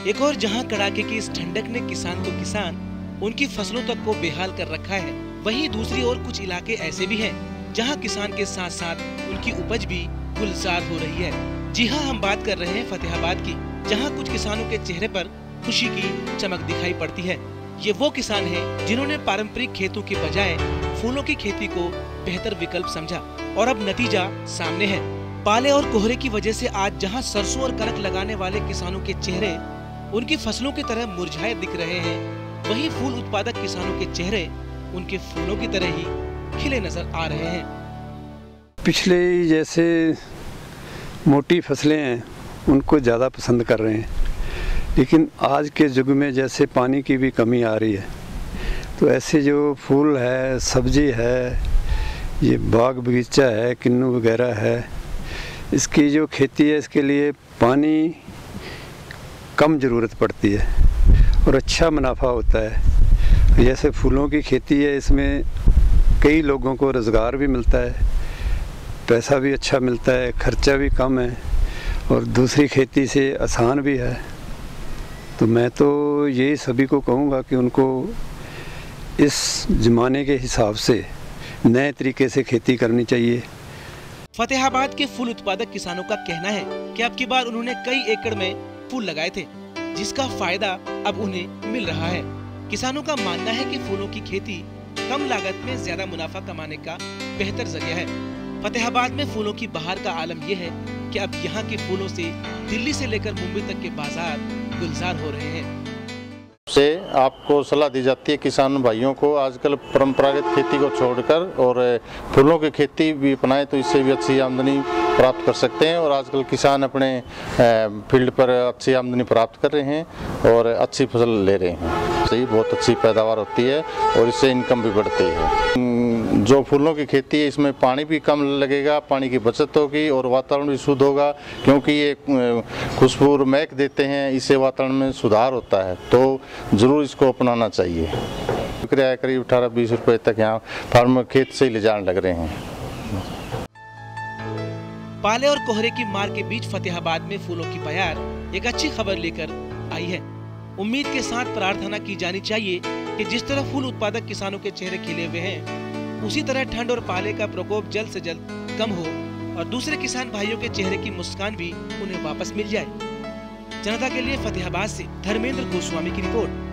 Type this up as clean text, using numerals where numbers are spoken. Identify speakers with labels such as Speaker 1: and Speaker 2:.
Speaker 1: एक और जहां कड़ाके की इस ठंडक ने किसान उनकी फसलों तक को बेहाल कर रखा है, वहीं दूसरी ओर कुछ इलाके ऐसे भी हैं जहां किसान के साथ साथ उनकी उपज भी गुलजार हो रही है। जी हाँ, हम बात कर रहे हैं फतेहाबाद की, जहां कुछ किसानों के चेहरे पर खुशी की चमक दिखाई पड़ती है। ये वो किसान हैं जिन्होंने पारंपरिक खेतों के बजाय फूलों की खेती को बेहतर विकल्प समझा और अब नतीजा सामने है। पाले और कोहरे की वजह से आज जहां सरसों और कनक लगाने वाले किसानों के चेहरे उनकी फसलों की तरह मुरझाए दिख रहे हैं, वहीं फूल उत्पादक किसानों के चेहरे उनके फूलों की तरह ही खिले नजर आ रहे हैं।
Speaker 2: पिछले जैसे मोटी फसलें हैं उनको ज़्यादा पसंद कर रहे हैं, लेकिन आज के युग में जैसे पानी की भी कमी आ रही है, तो ऐसे जो फूल है, सब्जी है, ये बाग बगीचा है, किन्नू वगैरह है, इसकी जो खेती है इसके लिए पानी कम ज़रूरत पड़ती है और अच्छा मुनाफा होता है। जैसे फूलों की खेती है, इसमें कई लोगों को रोज़गार भी मिलता है, पैसा भी अच्छा मिलता है, खर्चा भी कम है और दूसरी खेती से आसान भी है। तो मैं तो यही सभी को कहूँगा कि उनको इस ज़माने के हिसाब से नए तरीके से खेती करनी चाहिए।
Speaker 1: फतेहाबाद के फूल उत्पादक किसानों का कहना है कि अब की बार उन्होंने कई एकड़ में फूल लगाए थे, जिसका फायदा अब उन्हें मिल रहा है। किसानों का मानना है कि फूलों की खेती कम लागत में ज्यादा मुनाफा कमाने का बेहतर जरिया है। फतेहाबाद में फूलों की बहार का आलम यह है कि अब यहाँ के फूलों से दिल्ली से लेकर मुंबई तक के बाजार गुलजार हो रहे हैं।
Speaker 3: से आपको सलाह दी जाती है किसान भाइयों को आजकल परंपरागत खेती को छोड़कर और फूलों की खेती भी अपनाएं तो इससे भी अच्छी आमदनी प्राप्त कर सकते हैं। और आजकल किसान अपने फील्ड पर अच्छी आमदनी प्राप्त कर रहे हैं और अच्छी फसल ले रहे हैं। सही बहुत अच्छी पैदावार होती है और इससे इनकम भी बढ़ती है। जो फूलों की खेती है इसमें पानी भी कम लगेगा, पानी की बचत होगी और वातावरण भी शुद्ध होगा, क्योंकि ये खुशबू और महक देते हैं, इससे वातावरण में सुधार होता है। तो ज़रूर इसको अपनाना चाहिए। किराया करीब 18-20 रुपए तक यहाँ फार्मर खेत से ही ले जाने लग रहे हैं।
Speaker 1: पाले और कोहरे की मार के बीच फतेहाबाद में फूलों की बहार एक अच्छी खबर लेकर आई है। उम्मीद के साथ प्रार्थना की जानी चाहिए कि जिस तरह फूल उत्पादक किसानों के चेहरे खिले हुए हैं, उसी तरह ठंड और पाले का प्रकोप जल्द से जल्द कम हो और दूसरे किसान भाइयों के चेहरे की मुस्कान भी उन्हें वापस मिल जाए। जनता के लिए फतेहाबाद से धर्मेंद्र गोस्वामी की रिपोर्ट।